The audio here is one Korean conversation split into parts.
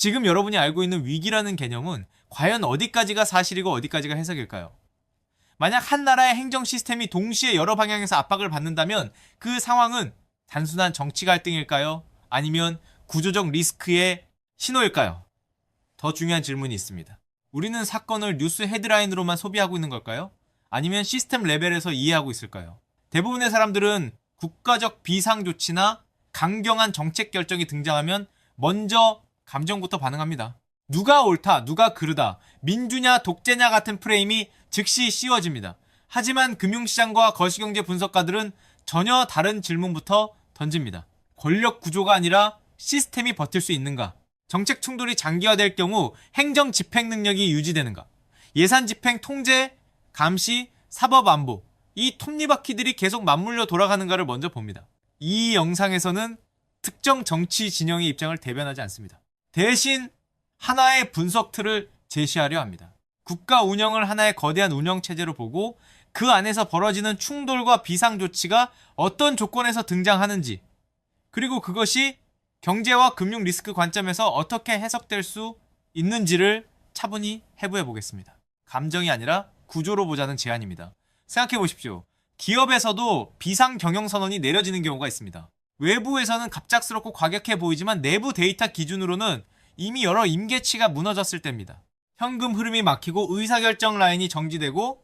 지금 여러분이 알고 있는 위기라는 개념은 과연 어디까지가 사실이고 어디까지가 해석일까요? 만약 한 나라의 행정 시스템이 동시에 여러 방향에서 압박을 받는다면 그 상황은 단순한 정치 갈등일까요? 아니면 구조적 리스크의 신호일까요? 더 중요한 질문이 있습니다. 우리는 사건을 뉴스 헤드라인으로만 소비하고 있는 걸까요? 아니면 시스템 레벨에서 이해하고 있을까요? 대부분의 사람들은 국가적 비상조치나 강경한 정책 결정이 등장하면 먼저 감정부터 반응합니다. 누가 옳다, 누가 그르다, 민주냐 독재냐 같은 프레임이 즉시 씌워집니다. 하지만 금융시장과 거시경제 분석가들은 전혀 다른 질문부터 던집니다. 권력 구조가 아니라 시스템이 버틸 수 있는가? 정책 충돌이 장기화될 경우 행정 집행 능력이 유지되는가? 예산 집행 통제, 감시, 사법 안보, 이 톱니바퀴들이 계속 맞물려 돌아가는가를 먼저 봅니다. 이 영상에서는 특정 정치 진영의 입장을 대변하지 않습니다. 대신 하나의 분석 틀을 제시하려 합니다. 국가 운영을 하나의 거대한 운영 체제로 보고 그 안에서 벌어지는 충돌과 비상조치가 어떤 조건에서 등장하는지, 그리고 그것이 경제와 금융 리스크 관점에서 어떻게 해석될 수 있는지를 차분히 해부해 보겠습니다. 감정이 아니라 구조로 보자는 제안입니다. 생각해 보십시오. 기업에서도 비상 경영 선언이 내려지는 경우가 있습니다. 외부에서는 갑작스럽고 과격해 보이지만 내부 데이터 기준으로는 이미 여러 임계치가 무너졌을 때입니다. 현금 흐름이 막히고 의사결정 라인이 정지되고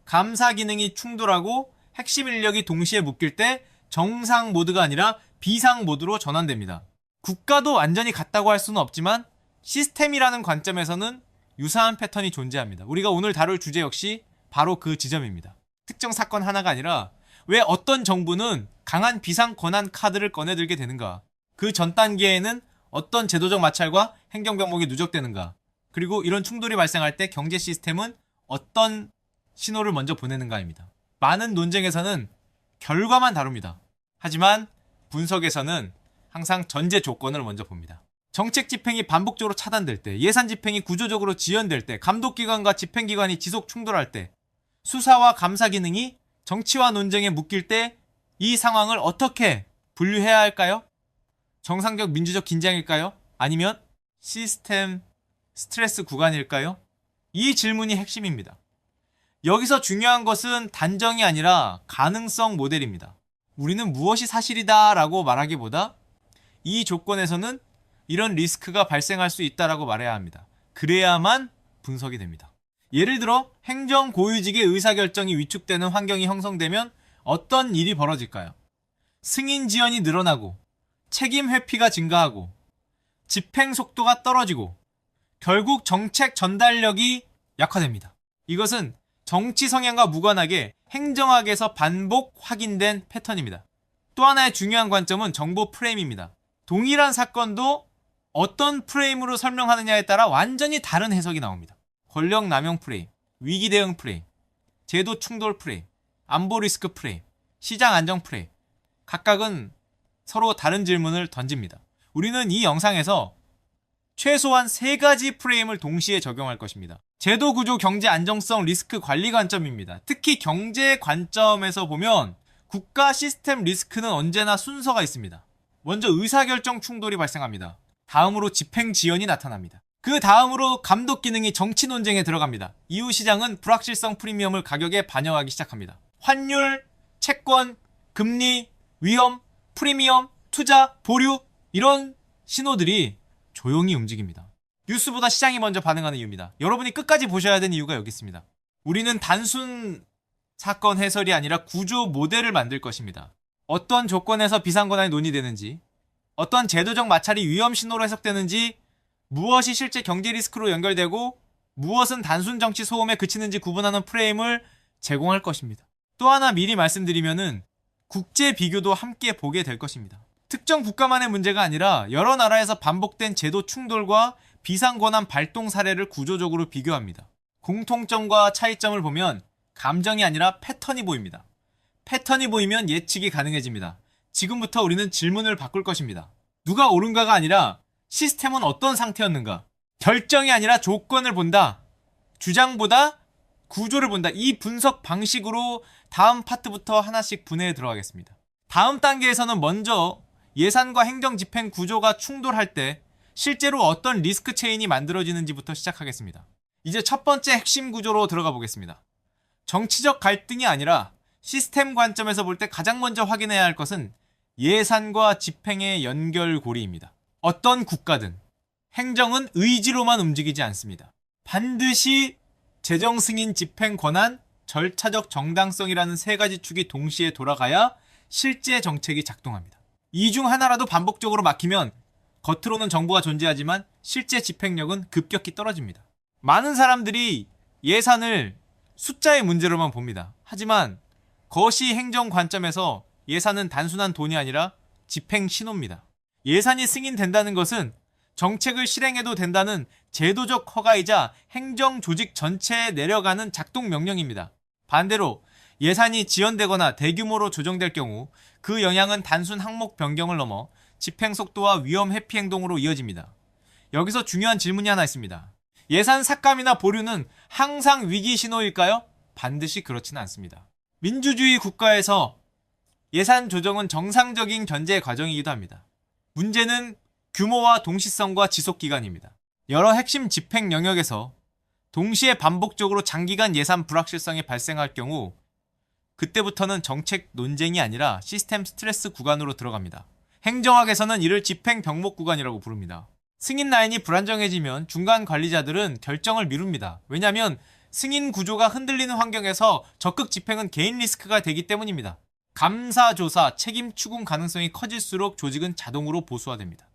감사 기능이 충돌하고 핵심 인력이 동시에 묶일 때 정상 모드가 아니라 비상 모드로 전환됩니다. 국가도 완전히 같다고 할 수는 없지만 시스템이라는 관점에서는 유사한 패턴이 존재합니다. 우리가 오늘 다룰 주제 역시 바로 그 지점입니다. 특정 사건 하나가 아니라 왜 어떤 정부는 강한 비상 권한 카드를 꺼내들게 되는가? 그 전 단계에는 어떤 제도적 마찰과 행정병목이 누적되는가? 그리고 이런 충돌이 발생할 때 경제 시스템은 어떤 신호를 먼저 보내는가입니다. 많은 논쟁에서는 결과만 다룹니다. 하지만 분석에서는 항상 전제 조건을 먼저 봅니다. 정책 집행이 반복적으로 차단될 때, 예산 집행이 구조적으로 지연될 때, 감독기관과 집행기관이 지속 충돌할 때, 수사와 감사 기능이 정치와 논쟁에 묶일 때 이 상황을 어떻게 분류해야 할까요? 정상적 민주적 긴장일까요? 아니면 시스템 스트레스 구간일까요? 이 질문이 핵심입니다. 여기서 중요한 것은 단정이 아니라 가능성 모델입니다. 우리는 무엇이 사실이다 라고 말하기보다 이 조건에서는 이런 리스크가 발생할 수 있다라고 말해야 합니다. 그래야만 분석이 됩니다. 예를 들어 행정 고위직의 의사결정이 위축되는 환경이 형성되면 어떤 일이 벌어질까요? 승인 지연이 늘어나고 책임 회피가 증가하고 집행 속도가 떨어지고 결국 정책 전달력이 약화됩니다. 이것은 정치 성향과 무관하게 행정학에서 반복 확인된 패턴입니다. 또 하나의 중요한 관점은 정보 프레임입니다. 동일한 사건도 어떤 프레임으로 설명하느냐에 따라 완전히 다른 해석이 나옵니다. 권력 남용 프레임, 위기 대응 프레임, 제도 충돌 프레임, 안보 리스크 프레임, 시장 안정 프레임, 각각은 서로 다른 질문을 던집니다. 우리는 이 영상에서 최소한 3가지 프레임을 동시에 적용할 것입니다. 제도 구조, 경제 안정성, 리스크 관리 관점입니다. 특히 경제 관점에서 보면 국가 시스템 리스크는 언제나 순서가 있습니다. 먼저 의사결정 충돌이 발생합니다. 다음으로 집행 지연이 나타납니다. 그 다음으로 감독 기능이 정치 논쟁에 들어갑니다. 이후 시장은 불확실성 프리미엄을 가격에 반영하기 시작합니다. 환율, 채권, 금리, 위험, 프리미엄, 투자, 보류, 이런 신호들이 조용히 움직입니다. 뉴스보다 시장이 먼저 반응하는 이유입니다. 여러분이 끝까지 보셔야 되는 이유가 여기 있습니다. 우리는 단순 사건 해설이 아니라 구조 모델을 만들 것입니다. 어떤 조건에서 비상권한이 논의되는지, 어떤 제도적 마찰이 위험 신호로 해석되는지, 무엇이 실제 경제 리스크로 연결되고 무엇은 단순 정치 소음에 그치는지 구분하는 프레임을 제공할 것입니다. 또 하나 미리 말씀드리면은 국제 비교도 함께 보게 될 것입니다. 특정 국가만의 문제가 아니라 여러 나라에서 반복된 제도 충돌과 비상권한 발동 사례를 구조적으로 비교합니다. 공통점과 차이점을 보면 감정이 아니라 패턴이 보입니다. 패턴이 보이면 예측이 가능해집니다. 지금부터 우리는 질문을 바꿀 것입니다. 누가 옳은가가 아니라 시스템은 어떤 상태였는가? 결정이 아니라 조건을 본다. 주장보다 구조를 본다. 이 분석 방식으로 다음 파트부터 하나씩 분해해 들어가겠습니다. 다음 단계에서는 먼저 예산과 행정 집행 구조가 충돌할 때 실제로 어떤 리스크 체인이 만들어지는지부터 시작하겠습니다. 이제 첫 번째 핵심 구조로 들어가 보겠습니다. 정치적 갈등이 아니라 시스템 관점에서 볼 때 가장 먼저 확인해야 할 것은 예산과 집행의 연결고리입니다. 어떤 국가든 행정은 의지로만 움직이지 않습니다. 반드시 재정 승인, 집행 권한, 절차적 정당성이라는 세 가지 축이 동시에 돌아가야 실제 정책이 작동합니다. 이 중 하나라도 반복적으로 막히면 겉으로는 정부가 존재하지만 실제 집행력은 급격히 떨어집니다. 많은 사람들이 예산을 숫자의 문제로만 봅니다. 하지만 거시 행정 관점에서 예산은 단순한 돈이 아니라 집행 신호입니다. 예산이 승인된다는 것은 정책을 실행해도 된다는 제도적 허가이자 행정 조직 전체에 내려가는 작동 명령입니다. 반대로 예산이 지연되거나 대규모로 조정될 경우 그 영향은 단순 항목 변경을 넘어 집행 속도와 위험 회피 행동으로 이어집니다. 여기서 중요한 질문이 하나 있습니다. 예산 삭감이나 보류는 항상 위기 신호일까요? 반드시 그렇지는 않습니다. 민주주의 국가에서 예산 조정은 정상적인 견제 과정이기도 합니다. 문제는 규모와 동시성과 지속기간입니다. 여러 핵심 집행 영역에서 동시에 반복적으로 장기간 예산 불확실성이 발생할 경우 그때부터는 정책 논쟁이 아니라 시스템 스트레스 구간으로 들어갑니다. 행정학에서는 이를 집행 병목 구간이라고 부릅니다. 승인 라인이 불안정해지면 중간 관리자들은 결정을 미룹니다. 왜냐하면 승인 구조가 흔들리는 환경에서 적극 집행은 개인 리스크가 되기 때문입니다. 감사, 조사, 책임 추궁 가능성이 커질수록 조직은 자동으로 보수화됩니다.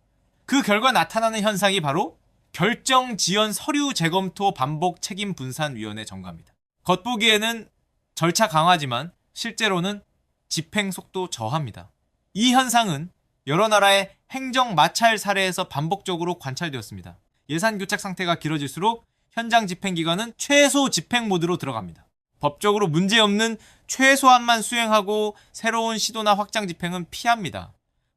그 결과 나타나는 현상이 바로 결정 지연 서류 재검토 반복 책임 분산 위원회 정가입니다. 겉보기에는 절차 강화지만 실제로는 집행 속도 저하입니다. 이 현상은 여러 나라의 행정 마찰 사례에서 반복적으로 관찰되었습니다. 예산 교착 상태가 길어질수록 현장 집행 기관은 최소 집행 모드로 들어갑니다. 법적으로 문제없는 최소한만 수행하고 새로운 시도나 확장 집행은 피합니다.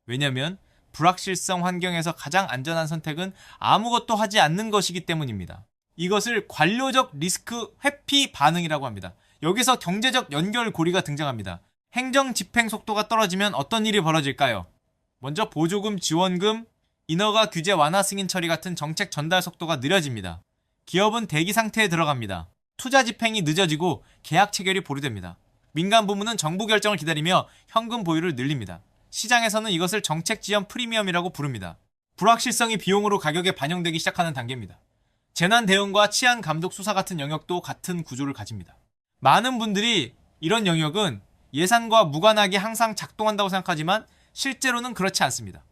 왜냐하면 불확실성 환경에서 가장 안전한 선택은 아무것도 하지 않는 것이기 때문입니다. 이것을 관료적 리스크 회피 반응이라고 합니다. 여기서 경제적 연결고리가 등장합니다. 행정 집행 속도가 떨어지면 어떤 일이 벌어질까요? 먼저 보조금, 지원금, 인허가 규제 완화 승인 처리 같은 정책 전달 속도가 느려집니다. 기업은 대기 상태에 들어갑니다. 투자 집행이 늦어지고 계약 체결이 보류됩니다. 민간 부문은 정부 결정을 기다리며 현금 보유를 늘립니다. 시장에서는 이것을 정책 지연 프리미엄이라고 부릅니다. 불확실성이 비용으로 가격에 반영되기 시작하는 단계입니다. 재난 대응과 치안 감독 수사 같은 영역도 같은 구조를 가집니다. 많은 분들이 이런 영역은 예산과 무관하게 항상 작동한다고 생각하지만 실제로는 그렇지 않습니다.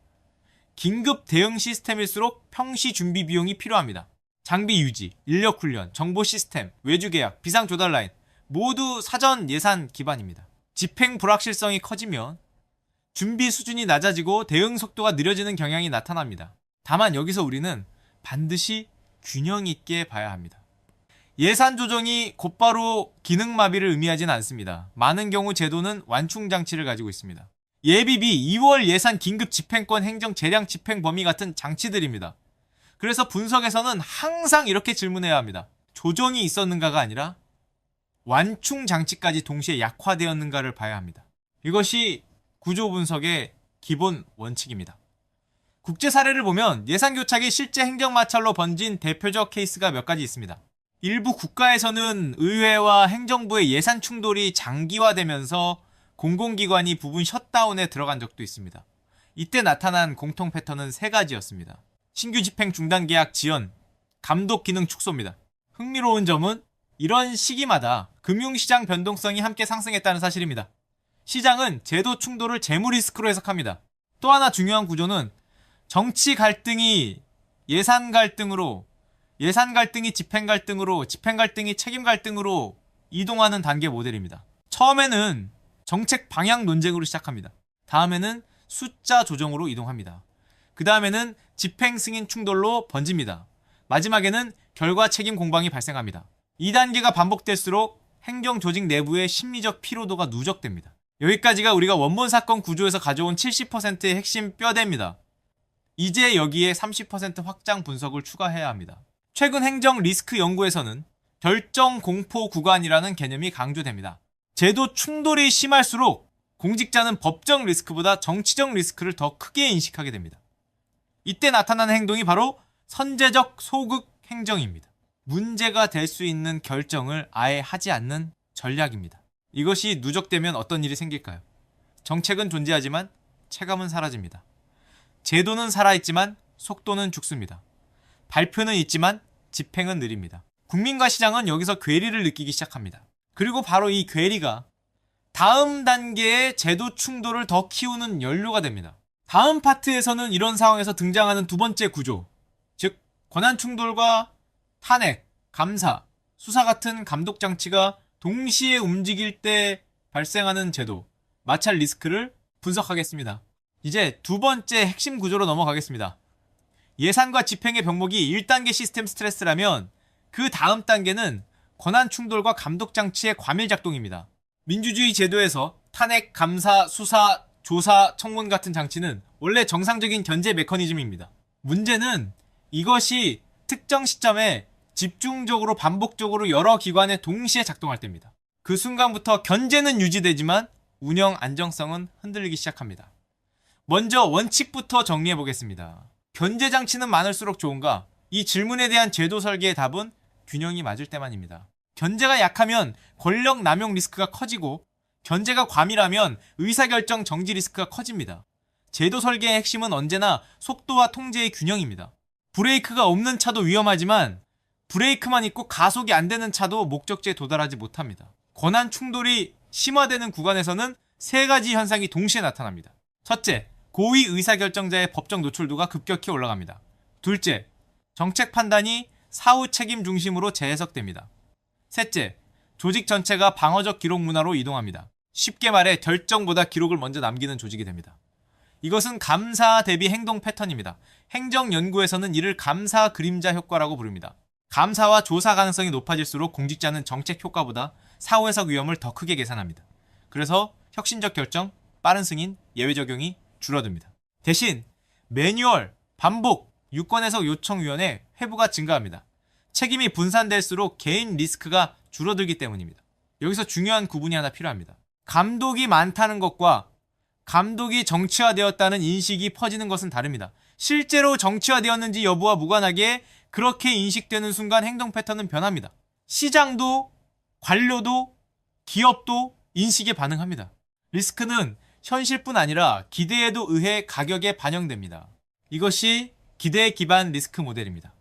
긴급 대응 시스템일수록 평시 준비 비용이 필요합니다. 장비 유지, 인력 훈련, 정보 시스템, 외주 계약, 비상 조달 라인 모두 사전 예산 기반입니다. 집행 불확실성이 커지면 준비 수준이 낮아지고 대응 속도가 느려지는 경향이 나타납니다. 다만 여기서 우리는 반드시 균형 있게 봐야 합니다. 예산 조정이 곧바로 기능 마비를 의미하지는 않습니다. 많은 경우 제도는 완충 장치를 가지고 있습니다. 예비비, 2월 예산 긴급 집행권 행정 재량 집행 범위 같은 장치들입니다. 그래서 분석에서는 항상 이렇게 질문해야 합니다. 조정이 있었는가가 아니라 완충 장치까지 동시에 약화되었는가를 봐야 합니다. 이것이 구조 분석의 기본 원칙입니다. 국제 사례를 보면 예산 교착이 실제 행정 마찰로 번진 대표적 케이스가 몇 가지 있습니다. 일부 국가에서는 의회와 행정부의 예산 충돌이 장기화되면서 공공기관이 부분 셧다운에 들어간 적도 있습니다. 이때 나타난 공통 패턴은 세 가지였습니다. 신규 집행 중단 계약 지연, 감독 기능 축소입니다. 흥미로운 점은 이런 시기마다 금융시장 변동성이 함께 상승했다는 사실입니다. 시장은 제도 충돌을 재무 리스크로 해석합니다. 또 하나 중요한 구조는 정치 갈등이 예산 갈등으로, 예산 갈등이 집행 갈등으로, 집행 갈등이 책임 갈등으로 이동하는 단계 모델입니다. 처음에는 정책 방향 논쟁으로 시작합니다. 다음에는 숫자 조정으로 이동합니다. 그 다음에는 집행 승인 충돌로 번집니다. 마지막에는 결과 책임 공방이 발생합니다. 이 단계가 반복될수록 행정 조직 내부의 심리적 피로도가 누적됩니다. 여기까지가 우리가 원본 사건 구조에서 가져온 70%의 핵심 뼈대입니다. 이제 여기에 30% 확장 분석을 추가해야 합니다. 최근 행정 리스크 연구에서는 결정 공포 구간이라는 개념이 강조됩니다. 제도 충돌이 심할수록 공직자는 법적 리스크보다 정치적 리스크를 더 크게 인식하게 됩니다. 이때 나타나는 행동이 바로 선제적 소극 행정입니다. 문제가 될 수 있는 결정을 아예 하지 않는 전략입니다. 이것이 누적되면 어떤 일이 생길까요? 정책은 존재하지만 체감은 사라집니다. 제도는 살아있지만 속도는 죽습니다. 발표는 있지만 집행은 느립니다. 국민과 시장은 여기서 괴리를 느끼기 시작합니다. 그리고 바로 이 괴리가 다음 단계의 제도 충돌을 더 키우는 연료가 됩니다. 다음 파트에서는 이런 상황에서 등장하는 두 번째 구조, 즉 권한 충돌과 탄핵, 감사, 수사 같은 감독 장치가 동시에 움직일 때 발생하는 제도, 마찰 리스크를 분석하겠습니다. 이제 두 번째 핵심 구조로 넘어가겠습니다. 예산과 집행의 병목이 1단계 시스템 스트레스라면 그 다음 단계는 권한 충돌과 감독 장치의 과밀 작동입니다. 민주주의 제도에서 탄핵, 감사, 수사, 조사, 청문 같은 장치는 원래 정상적인 견제 메커니즘입니다. 문제는 이것이 특정 시점에 집중적으로 반복적으로 여러 기관에 동시에 작동할 때입니다. 그 순간부터 견제는 유지되지만 운영 안정성은 흔들리기 시작합니다. 먼저 원칙부터 정리해 보겠습니다. 견제 장치는 많을수록 좋은가? 이 질문에 대한 제도 설계의 답은 균형이 맞을 때만입니다. 견제가 약하면 권력 남용 리스크가 커지고 견제가 과밀하면 의사결정 정지 리스크가 커집니다. 제도 설계의 핵심은 언제나 속도와 통제의 균형입니다. 브레이크가 없는 차도 위험하지만 브레이크만 있고 가속이 안 되는 차도 목적지에 도달하지 못합니다. 권한 충돌이 심화되는 구간에서는 세 가지 현상이 동시에 나타납니다. 첫째, 고위 의사결정자의 법적 노출도가 급격히 올라갑니다. 둘째, 정책 판단이 사후 책임 중심으로 재해석됩니다. 셋째, 조직 전체가 방어적 기록 문화로 이동합니다. 쉽게 말해 결정보다 기록을 먼저 남기는 조직이 됩니다. 이것은 감사 대비 행동 패턴입니다. 행정연구에서는 이를 감사 그림자 효과라고 부릅니다. 감사와 조사 가능성이 높아질수록 공직자는 정책 효과보다 사후 해석 위험을 더 크게 계산합니다. 그래서 혁신적 결정, 빠른 승인, 예외 적용이 줄어듭니다. 대신 매뉴얼, 반복, 유권해석 요청위원회 회부가 증가합니다. 책임이 분산될수록 개인 리스크가 줄어들기 때문입니다. 여기서 중요한 구분이 하나 필요합니다. 감독이 많다는 것과 감독이 정치화되었다는 인식이 퍼지는 것은 다릅니다. 실제로 정치화되었는지 여부와 무관하게 그렇게 인식되는 순간 행동 패턴은 변합니다. 시장도, 관료도, 기업도 인식에 반응합니다. 리스크는 현실뿐 아니라 기대에도 의해 가격에 반영됩니다. 이것이 기대 기반 리스크 모델입니다.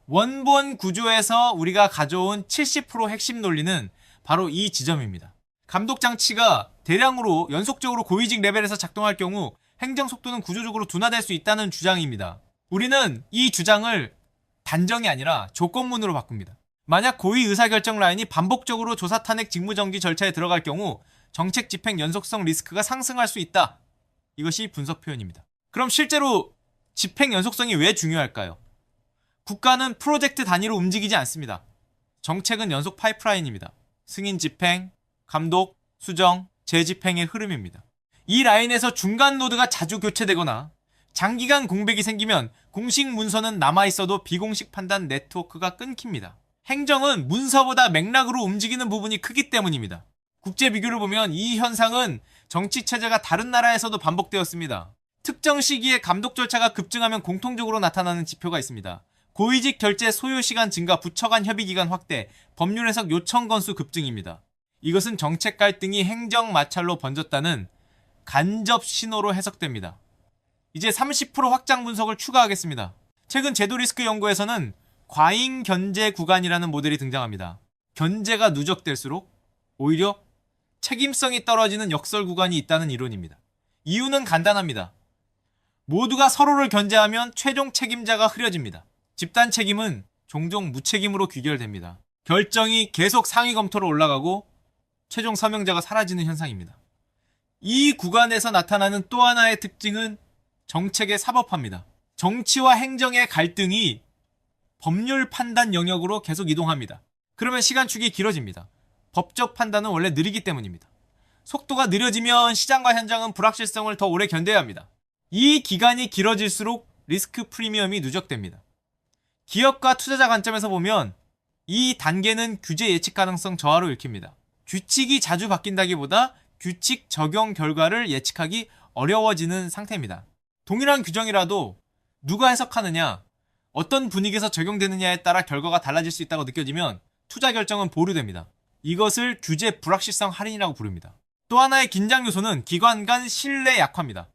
원본 구조에서 우리가 가져온 70% 핵심 논리는 바로 이 지점입니다. 감독 장치가 대량으로 연속적으로 고위직 레벨에서 작동할 경우 행정 속도는 구조적으로 둔화될 수 있다는 주장입니다. 우리는 이 주장을 단정이 아니라 조건문으로 바꿉니다. 만약 고위 의사결정 라인이 반복적으로 조사 탄핵 직무정지 절차에 들어갈 경우 정책 집행 연속성 리스크가 상승할 수 있다. 이것이 분석 표현입니다. 그럼 실제로 집행 연속성이 왜 중요할까요? 국가는 프로젝트 단위로 움직이지 않습니다. 정책은 연속 파이프라인입니다. 승인 집행, 감독, 수정, 재집행의 흐름입니다. 이 라인에서 중간 노드가 자주 교체되거나 장기간 공백이 생기면 공식 문서는 남아있어도 비공식 판단 네트워크가 끊깁니다. 행정은 문서보다 맥락으로 움직이는 부분이 크기 때문입니다. 국제 비교를 보면 이 현상은 정치 체제가 다른 나라에서도 반복되었습니다. 특정 시기에 감독 절차가 급증하면 공통적으로 나타나는 지표가 있습니다. 고위직 결제 소요 시간 증가, 부처 간 협의 기간 확대, 법률 해석 요청 건수 급증입니다. 이것은 정책 갈등이 행정 마찰로 번졌다는 간접 신호로 해석됩니다. 이제 30% 확장 분석을 추가하겠습니다. 최근 제도 리스크 연구에서는 과잉 견제 구간이라는 모델이 등장합니다. 견제가 누적될수록 오히려 책임성이 떨어지는 역설 구간이 있다는 이론입니다. 이유는 간단합니다. 모두가 서로를 견제하면 최종 책임자가 흐려집니다. 집단 책임은 종종 무책임으로 귀결됩니다. 결정이 계속 상위 검토로 올라가고 최종 서명자가 사라지는 현상입니다. 이 구간에서 나타나는 또 하나의 특징은 정책의 사법화입니다. 정치와 행정의 갈등이 법률 판단 영역으로 계속 이동합니다. 그러면 시간축이 길어집니다. 법적 판단은 원래 느리기 때문입니다. 속도가 느려지면 시장과 현장은 불확실성을 더 오래 견뎌야 합니다. 이 기간이 길어질수록 리스크 프리미엄이 누적됩니다. 기업과 투자자 관점에서 보면 이 단계는 규제 예측 가능성 저하로 읽힙니다. 규칙이 자주 바뀐다기보다 규칙 적용 결과를 예측하기 어려워지는 상태입니다. 동일한 규정이라도 누가 해석하느냐, 어떤 분위기에서 적용되느냐에 따라 결과가 달라질 수 있다고 느껴지면 투자 결정은 보류됩니다. 이것을 규제 불확실성 할인이라고 부릅니다. 또 하나의 긴장 요소는 기관 간 신뢰 약화입니다.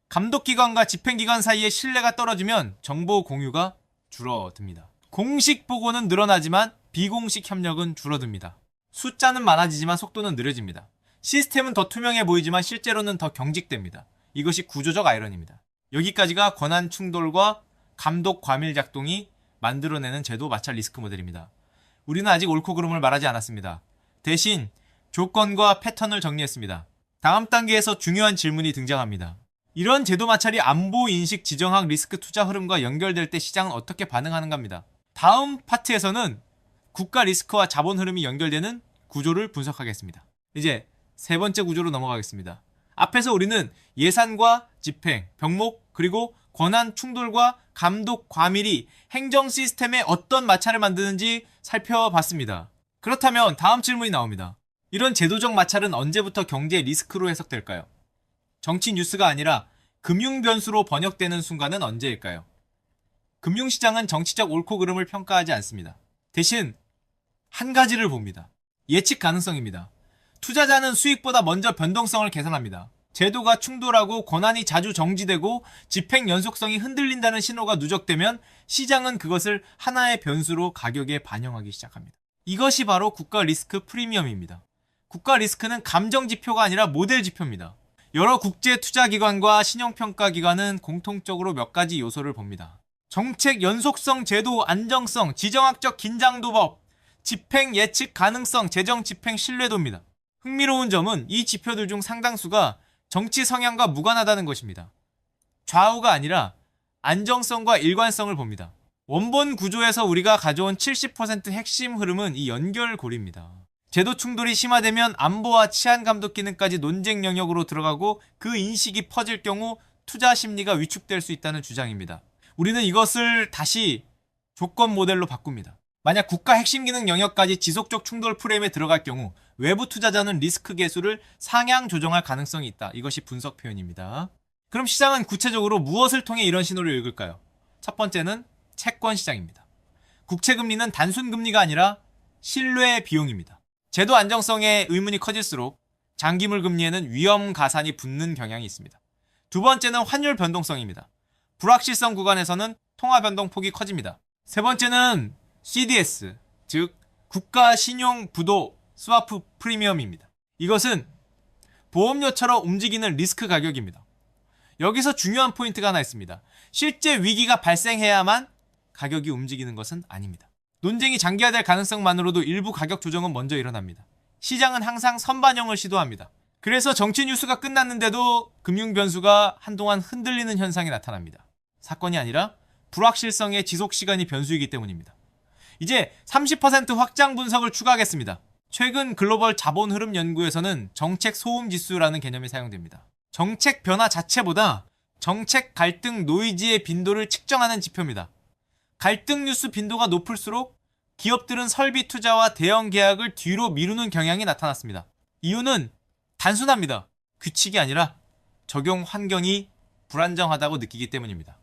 감독기관과 집행기관 사이의 신뢰가 떨어지면 정보 공유가 줄어듭니다. 공식 보고는 늘어나지만 비공식 협력은 줄어듭니다. 숫자는 많아지지만 속도는 느려집니다. 시스템은 더 투명해 보이지만 실제로는 더 경직됩니다. 이것이 구조적 아이러니입니다. 여기까지가 권한 충돌과 감독 과밀 작동이 만들어내는 제도 마찰 리스크 모델입니다. 우리는 아직 옳고 그름을 말하지 않았습니다. 대신 조건과 패턴을 정리했습니다. 다음 단계에서 중요한 질문이 등장합니다. 이런 제도 마찰이 안보 인식 지정학 리스크 투자 흐름과 연결될 때 시장은 어떻게 반응하는가입니다. 다음 파트에서는 국가 리스크와 자본 흐름이 연결되는 구조를 분석하겠습니다. 이제 세 번째 구조로 넘어가겠습니다. 앞에서 우리는 예산과 집행, 병목, 그리고 권한 충돌과 감독 과밀이 행정 시스템에 어떤 마찰을 만드는지 살펴봤습니다. 그렇다면 다음 질문이 나옵니다. 이런 제도적 마찰은 언제부터 경제 리스크로 해석될까요? 정치 뉴스가 아니라 금융 변수로 번역되는 순간은 언제일까요? 금융시장은 정치적 옳고 그름을 평가하지 않습니다. 대신 한 가지를 봅니다. 예측 가능성입니다. 투자자는 수익보다 먼저 변동성을 계산합니다. 제도가 충돌하고 권한이 자주 정지되고 집행 연속성이 흔들린다는 신호가 누적되면 시장은 그것을 하나의 변수로 가격에 반영하기 시작합니다. 이것이 바로 국가 리스크 프리미엄입니다. 국가 리스크는 감정 지표가 아니라 모델 지표입니다. 여러 국제 투자기관과 신용평가기관은 공통적으로 몇 가지 요소를 봅니다. 정책 연속성, 제도 안정성, 지정학적 긴장도법, 집행 예측 가능성, 재정 집행 신뢰도입니다. 흥미로운 점은 이 지표들 중 상당수가 정치 성향과 무관하다는 것입니다. 좌우가 아니라 안정성과 일관성을 봅니다. 원본 구조에서 우리가 가져온 70% 핵심 흐름은 이 연결고리입니다. 제도 충돌이 심화되면 안보와 치안 감독 기능까지 논쟁 영역으로 들어가고 그 인식이 퍼질 경우 투자 심리가 위축될 수 있다는 주장입니다. 우리는 이것을 다시 조건 모델로 바꿉니다. 만약 국가 핵심 기능 영역까지 지속적 충돌 프레임에 들어갈 경우 외부 투자자는 리스크 계수를 상향 조정할 가능성이 있다. 이것이 분석 표현입니다. 그럼 시장은 구체적으로 무엇을 통해 이런 신호를 읽을까요? 첫 번째는 채권 시장입니다. 국채금리는 단순 금리가 아니라 신뢰 비용입니다. 제도 안정성의 의문이 커질수록 장기물 금리에는 위험 가산이 붙는 경향이 있습니다. 두 번째는 환율 변동성입니다. 불확실성 구간에서는 통화 변동폭이 커집니다. 세 번째는 CDS, 즉 국가 신용 부도 스와프 프리미엄입니다. 이것은 보험료처럼 움직이는 리스크 가격입니다. 여기서 중요한 포인트가 하나 있습니다. 실제 위기가 발생해야만 가격이 움직이는 것은 아닙니다. 논쟁이 장기화될 가능성만으로도 일부 가격 조정은 먼저 일어납니다. 시장은 항상 선반영을 시도합니다. 그래서 정치 뉴스가 끝났는데도 금융 변수가 한동안 흔들리는 현상이 나타납니다. 사건이 아니라 불확실성의 지속 시간이 변수이기 때문입니다. 이제 30% 확장 분석을 추가하겠습니다. 최근 글로벌 자본 흐름 연구에서는 정책 소음 지수라는 개념이 사용됩니다. 정책 변화 자체보다 정책 갈등 노이즈의 빈도를 측정하는 지표입니다. 갈등 뉴스 빈도가 높을수록 기업들은 설비 투자와 대형 계약을 뒤로 미루는 경향이 나타났습니다. 이유는 단순합니다. 규칙이 아니라 적용 환경이 불안정하다고 느끼기 때문입니다.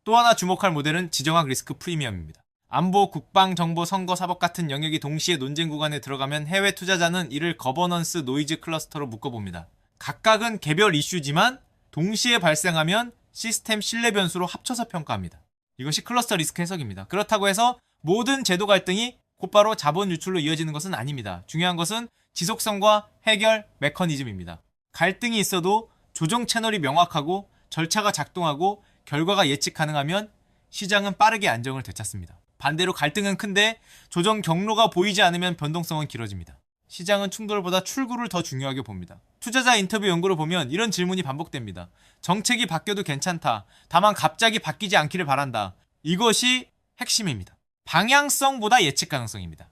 또 하나 주목할 모델은 지정학 리스크 프리미엄입니다. 안보, 국방, 정보, 선거, 사법 같은 영역이 동시에 논쟁 구간에 들어가면 해외 투자자는 이를 거버넌스 노이즈 클러스터로 묶어봅니다. 각각은 개별 이슈지만 동시에 발생하면 시스템 신뢰 변수로 합쳐서 평가합니다. 이것이 클러스터 리스크 해석입니다. 그렇다고 해서 모든 제도 갈등이 곧바로 자본 유출로 이어지는 것은 아닙니다. 중요한 것은 지속성과 해결 메커니즘입니다. 갈등이 있어도 조정 채널이 명확하고 절차가 작동하고 결과가 예측 가능하면 시장은 빠르게 안정을 되찾습니다. 반대로 갈등은 큰데 조정 경로가 보이지 않으면 변동성은 길어집니다. 시장은 충돌보다 출구를 더 중요하게 봅니다. 투자자 인터뷰 연구를 보면 이런 질문이 반복됩니다. 정책이 바뀌어도 괜찮다. 다만 갑자기 바뀌지 않기를 바란다. 이것이 핵심입니다. 방향성보다 예측 가능성입니다.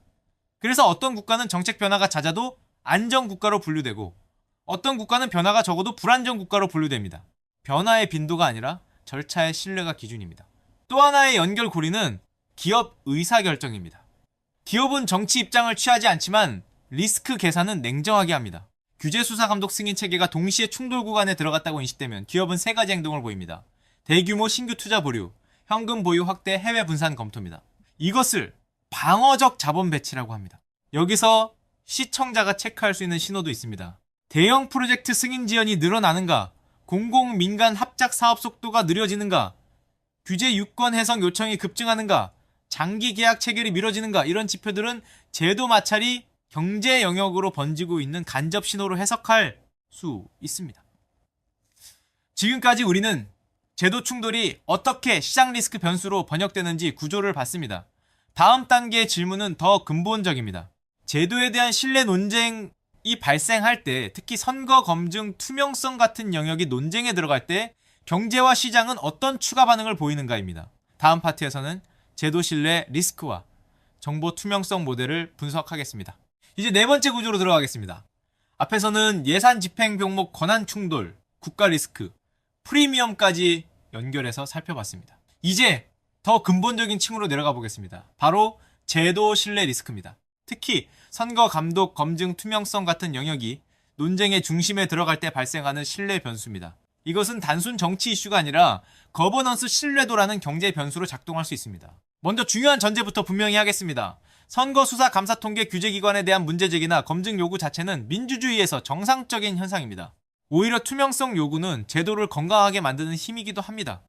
그래서 어떤 국가는 정책 변화가 잦아도 안정 국가로 분류되고 어떤 국가는 변화가 적어도 불안정 국가로 분류됩니다. 변화의 빈도가 아니라 절차의 신뢰가 기준입니다. 또 하나의 연결고리는 기업 의사결정입니다. 기업은 정치 입장을 취하지 않지만 리스크 계산은 냉정하게 합니다. 규제 수사 감독 승인 체계가 동시에 충돌 구간에 들어갔다고 인식되면 기업은 세 가지 행동을 보입니다. 대규모 신규 투자 보류, 현금 보유 확대 해외 분산 검토입니다. 이것을 방어적 자본 배치라고 합니다. 여기서 시청자가 체크할 수 있는 신호도 있습니다. 대형 프로젝트 승인 지연이 늘어나는가, 공공 민간 합작 사업 속도가 느려지는가, 규제 유권 해석 요청이 급증하는가, 장기 계약 체결이 미뤄지는가, 이런 지표들은 제도 마찰이 경제 영역으로 번지고 있는 간접 신호로 해석할 수 있습니다. 지금까지 우리는 제도 충돌이 어떻게 시장 리스크 변수로 번역되는지 구조를 봤습니다. 다음 단계의 질문은 더 근본적입니다. 제도에 대한 신뢰 논쟁이 발생할 때, 특히 선거 검증 투명성 같은 영역이 논쟁에 들어갈 때 경제와 시장은 어떤 추가 반응을 보이는가입니다. 다음 파트에서는 제도 신뢰 리스크와 정보 투명성 모델을 분석하겠습니다. 이제 네 번째 구조로 들어가겠습니다. 앞에서는 예산 집행 병목 권한 충돌, 국가 리스크, 프리미엄까지 연결해서 살펴봤습니다. 이제 더 근본적인 층으로 내려가 보겠습니다. 바로 제도 신뢰 리스크입니다. 특히 선거 감독, 검증, 투명성 같은 영역이 논쟁의 중심에 들어갈 때 발생하는 신뢰 변수입니다. 이것은 단순 정치 이슈가 아니라 거버넌스 신뢰도라는 경제 변수로 작동할 수 있습니다. 먼저 중요한 전제부터 분명히 하겠습니다. 선거 수사 감사 통계 규제기관에 대한 문제 제기나 검증 요구 자체는 민주주의에서 정상적인 현상입니다. 오히려 투명성 요구는 제도를 건강하게 만드는 힘이기도 합니다.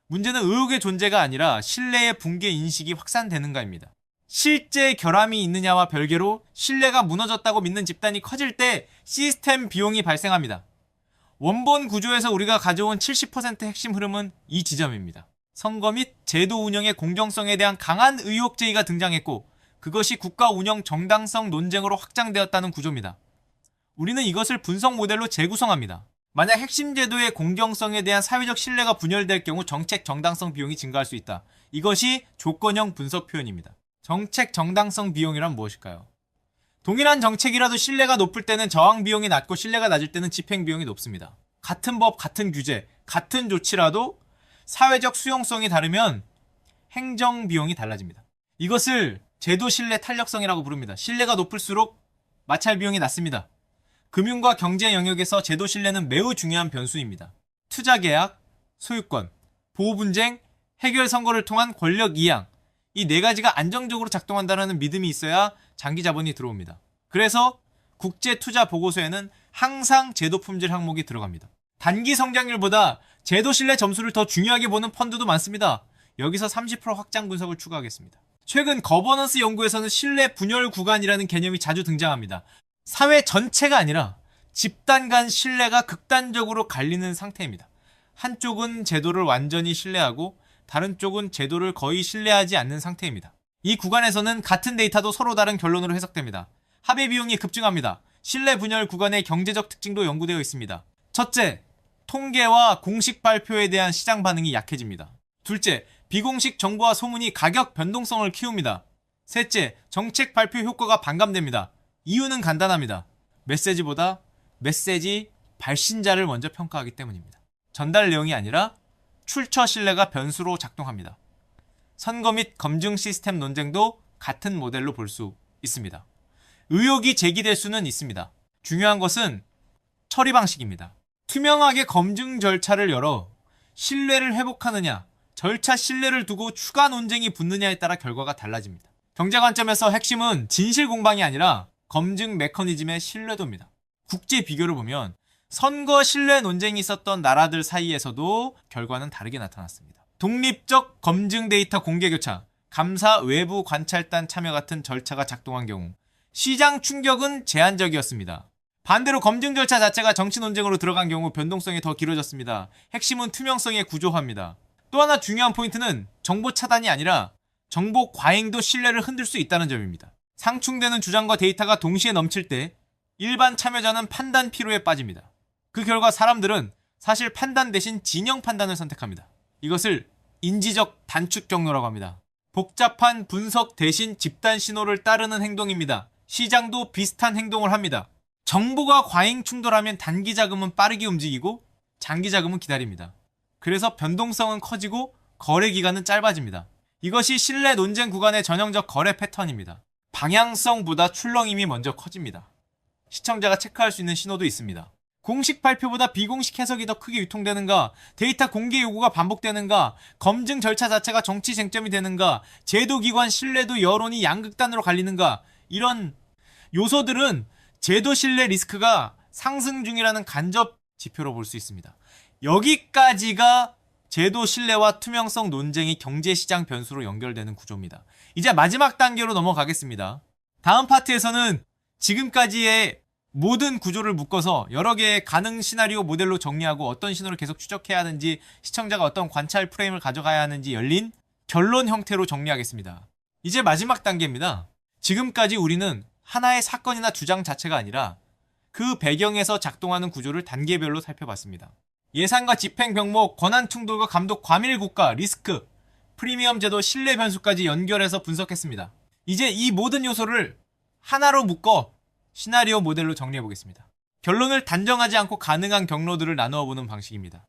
문제는 의혹의 존재가 아니라 신뢰의 붕괴 인식이 확산되는가입니다. 실제 결함이 있느냐와 별개로 신뢰가 무너졌다고 믿는 집단이 커질 때 시스템 비용이 발생합니다. 원본 구조에서 우리가 가져온 70% 핵심 흐름은 이 지점입니다. 선거 및 제도 운영의 공정성에 대한 강한 의혹 제기가 등장했고, 그것이 국가 운영 정당성 논쟁으로 확장되었다는 구조입니다. 우리는 이것을 분석 모델로 재구성합니다. 만약 핵심 제도의 공정성에 대한 사회적 신뢰가 분열될 경우 정책 정당성 비용이 증가할 수 있다. 이것이 조건형 분석 표현입니다. 정책 정당성 비용이란 무엇일까요? 동일한 정책이라도 신뢰가 높을 때는 저항 비용이 낮고 신뢰가 낮을 때는 집행 비용이 높습니다. 같은 법, 같은 규제, 같은 조치라도 사회적 수용성이 다르면 행정 비용이 달라집니다. 이것을 제도 신뢰 탄력성이라고 부릅니다. 신뢰가 높을수록 마찰 비용이 낮습니다. 금융과 경제 영역에서 제도 신뢰는 매우 중요한 변수입니다. 투자 계약, 소유권, 보호 분쟁, 해결 선거를 통한 권력 이양, 이 네 가지가 안정적으로 작동한다는 믿음이 있어야 장기 자본이 들어옵니다. 그래서 국제 투자 보고서에는 항상 제도 품질 항목이 들어갑니다. 단기 성장률보다 제도 신뢰 점수를 더 중요하게 보는 펀드도 많습니다. 여기서 30% 확장 분석을 추가하겠습니다. 최근 거버넌스 연구에서는 신뢰 분열 구간이라는 개념이 자주 등장합니다. 사회 전체가 아니라 집단 간 신뢰가 극단적으로 갈리는 상태입니다. 한쪽은 제도를 완전히 신뢰하고 다른 쪽은 제도를 거의 신뢰하지 않는 상태입니다. 이 구간에서는 같은 데이터도 서로 다른 결론으로 해석됩니다. 합의 비용이 급증합니다. 신뢰 분열 구간의 경제적 특징도 연구되어 있습니다. 첫째, 통계와 공식 발표에 대한 시장 반응이 약해집니다. 둘째, 비공식 정보와 소문이 가격 변동성을 키웁니다. 셋째, 정책 발표 효과가 반감됩니다. 이유는 간단합니다. 메시지보다 메시지 발신자를 먼저 평가하기 때문입니다. 전달 내용이 아니라 출처 신뢰가 변수로 작동합니다. 선거 및 검증 시스템 논쟁도 같은 모델로 볼 수 있습니다. 의혹이 제기될 수는 있습니다. 중요한 것은 처리 방식입니다. 투명하게 검증 절차를 열어 신뢰를 회복하느냐, 절차 신뢰를 두고 추가 논쟁이 붙느냐에 따라 결과가 달라집니다. 경제 관점에서 핵심은 진실 공방이 아니라 검증 메커니즘의 신뢰도입니다. 국제 비교를 보면 선거 신뢰 논쟁이 있었던 나라들 사이에서도 결과는 다르게 나타났습니다. 독립적 검증 데이터 공개 교차, 감사 외부 관찰단 참여 같은 절차가 작동한 경우 시장 충격은 제한적이었습니다. 반대로 검증 절차 자체가 정치 논쟁으로 들어간 경우 변동성이 더 길어졌습니다. 핵심은 투명성의 구조화입니다. 또 하나 중요한 포인트는 정보 차단이 아니라 정보 과잉도 신뢰를 흔들 수 있다는 점입니다. 상충되는 주장과 데이터가 동시에 넘칠 때 일반 참여자는 판단 피로에 빠집니다. 그 결과 사람들은 사실 판단 대신 진영 판단을 선택합니다. 이것을 인지적 단축 경로라고 합니다. 복잡한 분석 대신 집단 신호를 따르는 행동입니다. 시장도 비슷한 행동을 합니다. 정보가 과잉 충돌하면 단기 자금은 빠르게 움직이고 장기 자금은 기다립니다. 그래서 변동성은 커지고 거래 기간은 짧아집니다. 이것이 신뢰 논쟁 구간의 전형적 거래 패턴입니다. 방향성보다 출렁임이 먼저 커집니다. 시청자가 체크할 수 있는 신호도 있습니다. 공식 발표보다 비공식 해석이 더 크게 유통되는가, 데이터 공개 요구가 반복되는가, 검증 절차 자체가 정치 쟁점이 되는가, 제도기관 신뢰도 여론이 양극단으로 갈리는가, 이런 요소들은 제도 신뢰 리스크가 상승 중이라는 간접 지표로 볼 수 있습니다. 여기까지가 제도 신뢰와 투명성 논쟁이 경제시장 변수로 연결되는 구조입니다. 이제 마지막 단계로 넘어가겠습니다. 다음 파트에서는 지금까지의 모든 구조를 묶어서 여러 개의 가능 시나리오 모델로 정리하고 어떤 신호를 계속 추적해야 하는지, 시청자가 어떤 관찰 프레임을 가져가야 하는지 열린 결론 형태로 정리하겠습니다. 이제 마지막 단계입니다. 지금까지 우리는 하나의 사건이나 주장 자체가 아니라 그 배경에서 작동하는 구조를 단계별로 살펴봤습니다. 예산과 집행 병목, 권한 충돌과 감독 과밀 국가, 리스크, 프리미엄 제도, 신뢰 변수까지 연결해서 분석했습니다. 이제 이 모든 요소를 하나로 묶어 시나리오 모델로 정리해 보겠습니다. 결론을 단정하지 않고 가능한 경로들을 나누어 보는 방식입니다.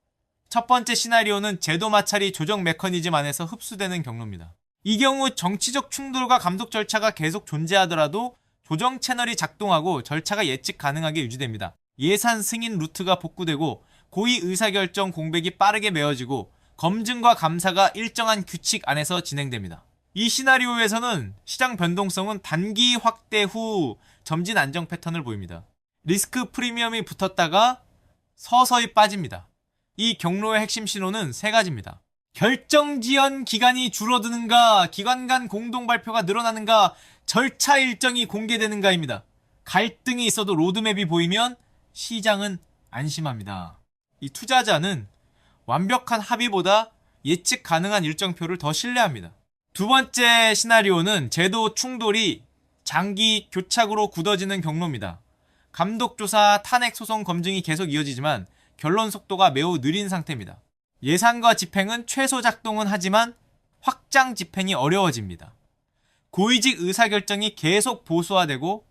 첫 번째 시나리오는 제도 마찰이 조정 메커니즘 안에서 흡수되는 경로입니다. 이 경우 정치적 충돌과 감독 절차가 계속 존재하더라도 조정 채널이 작동하고 절차가 예측 가능하게 유지됩니다. 예산 승인 루트가 복구되고 고위 의사결정 공백이 빠르게 메워지고 검증과 감사가 일정한 규칙 안에서 진행됩니다. 이 시나리오에서는 시장 변동성은 단기 확대 후 점진 안정 패턴을 보입니다. 리스크 프리미엄이 붙었다가 서서히 빠집니다. 이 경로의 핵심 신호는 세 가지입니다. 결정 지연 기간이 줄어드는가, 기관 간 공동 발표가 늘어나는가, 절차 일정이 공개되는가입니다. 갈등이 있어도 로드맵이 보이면 시장은 안심합니다. 이 투자자는 완벽한 합의보다 예측 가능한 일정표를 더 신뢰합니다. 두 번째 시나리오는 제도 충돌이 장기 교착으로 굳어지는 경로입니다. 감독조사, 탄핵 소송 검증이 계속 이어지지만 결론 속도가 매우 느린 상태입니다. 예산과 집행은 최소 작동은 하지만 확장 집행이 어려워집니다. 고위직 의사결정이 계속 보수화되고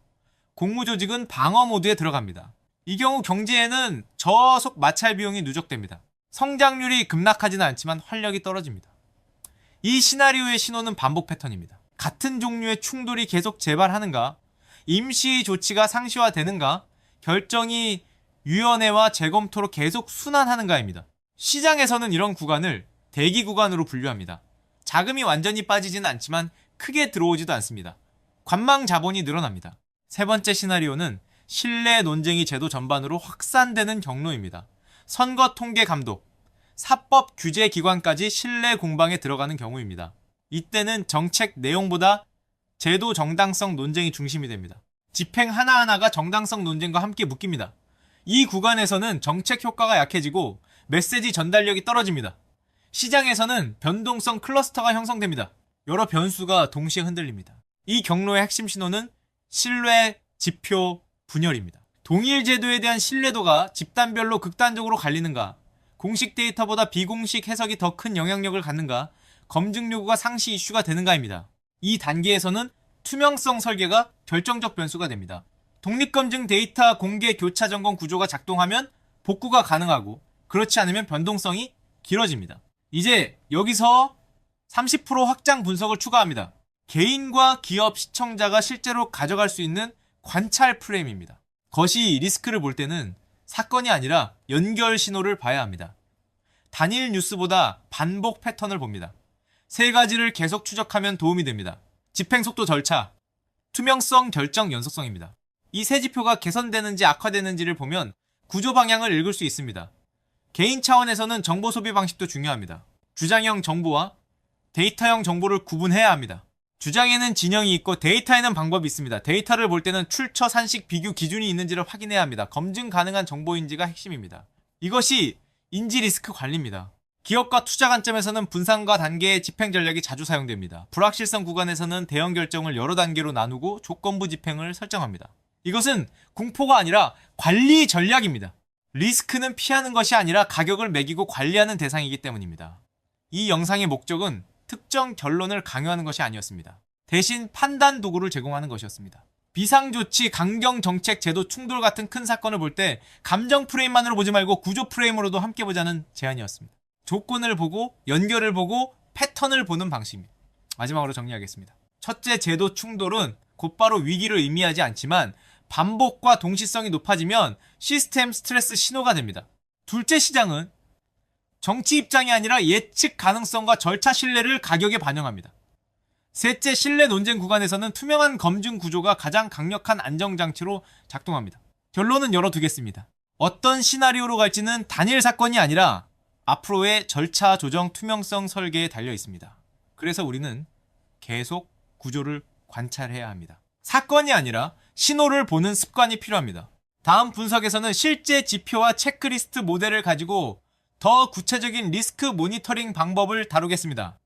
공무조직은 방어 모드에 들어갑니다. 이 경우 경제에는 저속 마찰 비용이 누적됩니다. 성장률이 급락하지는 않지만 활력이 떨어집니다. 이 시나리오의 신호는 반복 패턴입니다. 같은 종류의 충돌이 계속 재발하는가, 임시 조치가 상시화되는가, 결정이 위원회와 재검토로 계속 순환하는가입니다. 시장에서는 이런 구간을 대기 구간으로 분류합니다. 자금이 완전히 빠지지는 않지만 크게 들어오지도 않습니다. 관망 자본이 늘어납니다. 세 번째 시나리오는 신뢰 논쟁이 제도 전반으로 확산되는 경로입니다. 선거 통계 감독, 사법 규제 기관까지 신뢰 공방에 들어가는 경우입니다. 이때는 정책 내용보다 제도 정당성 논쟁이 중심이 됩니다. 집행 하나하나가 정당성 논쟁과 함께 묶입니다. 이 구간에서는 정책 효과가 약해지고 메시지 전달력이 떨어집니다. 시장에서는 변동성 클러스터가 형성됩니다. 여러 변수가 동시에 흔들립니다. 이 경로의 핵심 신호는 신뢰 지표 분열입니다. 동일 제도에 대한 신뢰도가 집단별로 극단적으로 갈리는가, 공식 데이터보다 비공식 해석이 더 큰 영향력을 갖는가, 검증 요구가 상시 이슈가 되는가입니다. 이 단계에서는 투명성 설계가 결정적 변수가 됩니다. 독립검증 데이터 공개 교차 점검 구조가 작동하면 복구가 가능하고, 그렇지 않으면 변동성이 길어집니다. 이제 여기서 30% 확장 분석을 추가합니다. 개인과 기업, 시청자가 실제로 가져갈 수 있는 관찰 프레임입니다. 거시 리스크를 볼 때는 사건이 아니라 연결 신호를 봐야 합니다. 단일 뉴스보다 반복 패턴을 봅니다. 세 가지를 계속 추적하면 도움이 됩니다. 집행 속도 절차, 투명성, 결정, 연속성입니다. 이 세 지표가 개선되는지 악화되는지를 보면 구조 방향을 읽을 수 있습니다. 개인 차원에서는 정보 소비 방식도 중요합니다. 주장형 정보와 데이터형 정보를 구분해야 합니다. 주장에는 진영이 있고 데이터에는 방법이 있습니다. 데이터를 볼 때는 출처, 산식, 비교 기준이 있는지를 확인해야 합니다. 검증 가능한 정보인지가 핵심입니다. 이것이 인지 리스크 관리입니다. 기업과 투자 관점에서는 분산과 단계의 집행 전략이 자주 사용됩니다. 불확실성 구간에서는 대응 결정을 여러 단계로 나누고 조건부 집행을 설정합니다. 이것은 공포가 아니라 관리 전략입니다. 리스크는 피하는 것이 아니라 가격을 매기고 관리하는 대상이기 때문입니다. 이 영상의 목적은 특정 결론을 강요하는 것이 아니었습니다. 대신 판단 도구를 제공하는 것이었습니다. 비상조치, 강경 정책, 제도 충돌 같은 큰 사건을 볼 때 감정 프레임만으로 보지 말고 구조 프레임으로도 함께 보자는 제안이었습니다. 조건을 보고 연결을 보고 패턴을 보는 방식입니다. 마지막으로 정리하겠습니다. 첫째, 제도 충돌은 곧바로 위기를 의미하지 않지만 반복과 동시성이 높아지면 시스템 스트레스 신호가 됩니다. 둘째 시장은 정치 입장이 아니라 예측 가능성과 절차 신뢰를 가격에 반영합니다. 셋째, 신뢰 논쟁 구간에서는 투명한 검증 구조가 가장 강력한 안정장치로 작동합니다. 결론은 열어두겠습니다. 어떤 시나리오로 갈지는 단일 사건이 아니라 앞으로의 절차 조정 투명성 설계에 달려 있습니다. 그래서 우리는 계속 구조를 관찰해야 합니다. 사건이 아니라 신호를 보는 습관이 필요합니다. 다음 분석에서는 실제 지표와 체크리스트 모델을 가지고 더 구체적인 리스크 모니터링 방법을 다루겠습니다.